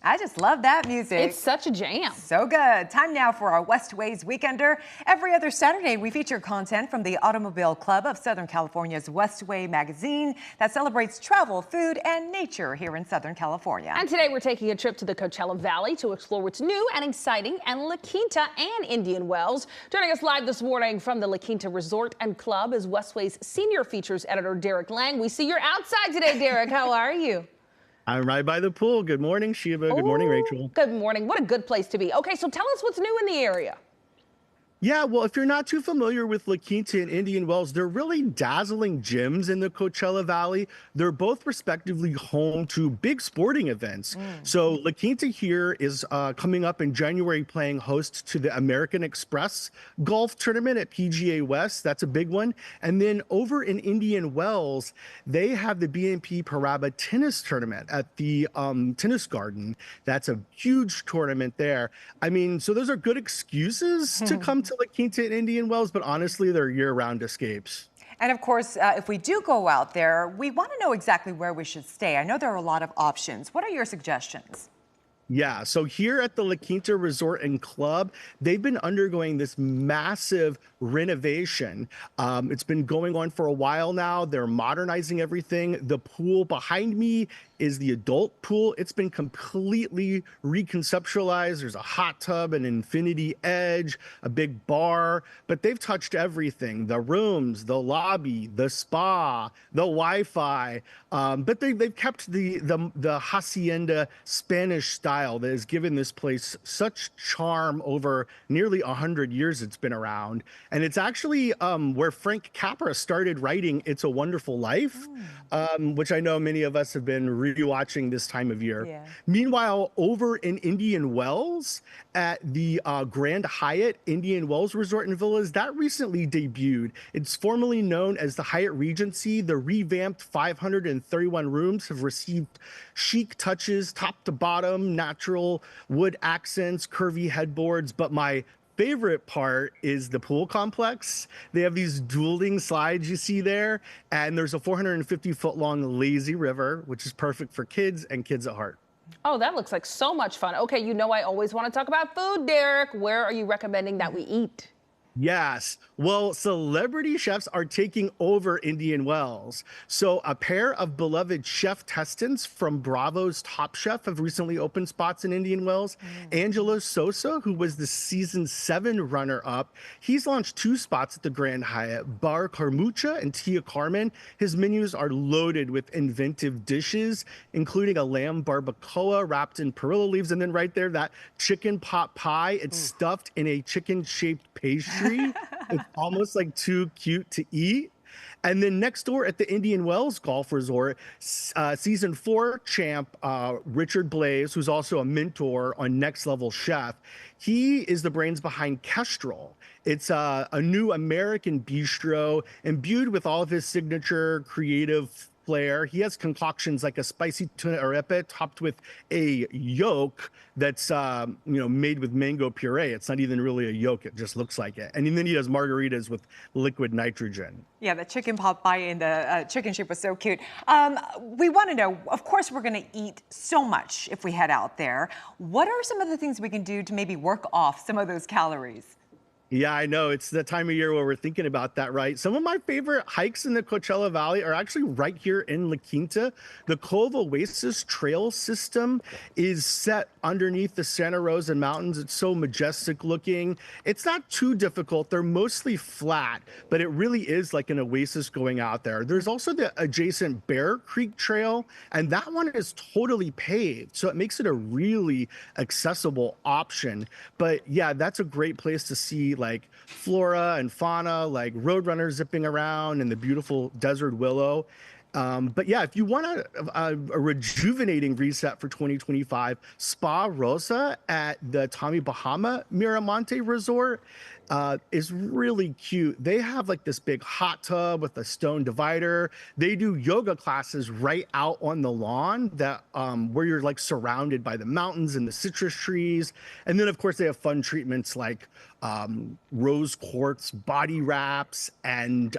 I just love that music. It's such a jam. So good. Time now for our Westways Weekender. Every other Saturday, we feature content from the Automobile Club of Southern California's Westway magazine that celebrates travel, food, and nature here in Southern California. And today we're taking a trip to the Coachella Valley to explore what's new and exciting and La Quinta and Indian Wells. Joining us live this morning from the La Quinta Resort and Club is Westway's senior features editor, Derrik Lang. We see you're outside today, Derrik. How are you? I'm right by the pool. Good morning, Sheba. Good morning, Rachel. Good morning. What a good place to be. Okay, so tell us what's new in the area. Yeah, well, if you're not too familiar with La Quinta and Indian Wells, they're really dazzling gyms in the Coachella Valley. They're both respectively home to big sporting events. So La Quinta here is coming up in January playing host to the American Express golf tournament at PGA West. That's a big one. And then over in Indian Wells, they have the BNP Paribas tennis tournament at the tennis garden. That's a huge tournament there. I mean, so those are good excuses to come to La Quinta and Indian Wells, but honestly, they're year-round escapes. And of course, if we do go out there, we want to know exactly where we should stay. I know there are a lot of options. What are your suggestions? Yeah, so here at the La Quinta Resort and Club, they've been undergoing this massive renovation. It's been going on for a while now. They're modernizing everything. The pool behind me is the adult pool. It's been completely reconceptualized. There's a hot tub, an infinity edge, a big bar, but they've touched everything: the rooms, the lobby, the spa, the Wi-Fi. But they've kept the hacienda Spanish style that has given this place such charm over nearly 100 years it's been around. And it's actually where Frank Capra started writing It's a Wonderful Life, which I know many of us have been rewatching this time of year. Yeah. Meanwhile, over in Indian Wells at the Grand Hyatt Indian Wells Resort and Villas, that recently debuted. It's formerly known as the Hyatt Regency. The revamped 531 rooms have received chic touches, top to bottom, natural wood accents, curvy headboards, but my favorite part is the pool complex. They have these dueling slides you see there, and there's a 450-foot long lazy river, which is perfect for kids and kids at heart. Oh, that looks like so much fun. Okay, you know I always want to talk about food, Derrik. Where are you recommending that we eat? Yes. Well, celebrity chefs are taking over Indian Wells. So a pair of beloved chef testants from Bravo's Top Chef have recently opened spots in Indian Wells. Angelo Sosa, who was the season 7 runner-up, he's launched 2 spots at the Grand Hyatt, Bar Carmucha and Tia Carmen. His menus are loaded with inventive dishes, including a lamb barbacoa wrapped in perilla leaves. And then right there, that chicken pot pie, it's stuffed in a chicken-shaped pastry. It's almost like too cute to eat. And then next door at the Indian Wells Golf Resort, season 4 champ Richard Blaze, who's also a mentor on Next Level Chef, he is the brains behind Kestrel. It's a new American bistro imbued with all of his signature creative flair. He has concoctions like a spicy tuna arepa topped with a yolk that's made with mango puree. It's not even really a yolk, it just looks like it. And then he does margaritas with liquid nitrogen. Yeah, the chicken pot pie in the chicken shape was so cute. We want to know, of course, we're going to eat so much if we head out there. What are some of the things we can do to maybe work off some of those calories? Yeah, I know. It's the time of year where we're thinking about that, right? Some of my favorite hikes in the Coachella Valley are actually right here in La Quinta. The Cove Oasis trail system is set underneath the Santa Rosa Mountains. It's so majestic looking. It's not too difficult. They're mostly flat, but it really is like an oasis going out there. There's also the adjacent Bear Creek Trail, and that one is totally paved, so it makes it a really accessible option. But yeah, that's a great place to see like flora and fauna, like roadrunners zipping around and the beautiful desert willow. But yeah, if you want a rejuvenating reset for 2025, Spa Rosa at the Tommy Bahama Miramonte Resort is really cute. They have like this big hot tub with a stone divider. They do yoga classes right out on the lawn that where you're like surrounded by the mountains and the citrus trees. And then of course they have fun treatments like rose quartz body wraps and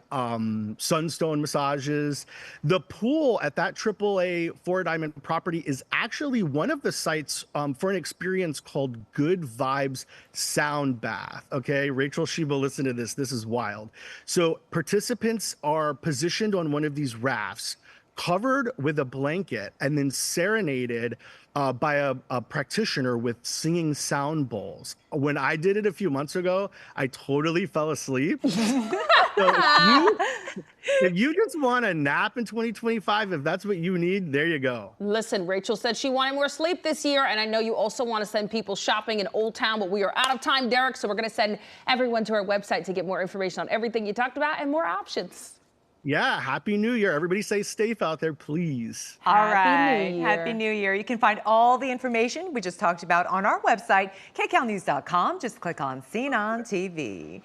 sunstone massages. The pool at that AAA Four Diamond property is actually one of the sites for an experience called Good Vibes Sound Bath. Okay, Rachel Sheba, listen to this. This is wild. So participants are positioned on one of these rafts, covered with a blanket, and then serenaded by a practitioner with singing sound bowls. When I did it a few months ago, I totally fell asleep. So if you just want a nap in 2025, if that's what you need, there you go. Listen, Rachel said she wanted more sleep this year, and I know you also want to send people shopping in Old Town, but we are out of time, Derek, so we're going to send everyone to our website to get more information on everything you talked about and more options. Yeah, Happy New Year. Everybody stay safe out there, please. All right. New Year. Happy New Year. You can find all the information we just talked about on our website, kcalnews.com. Just click on Seen on TV.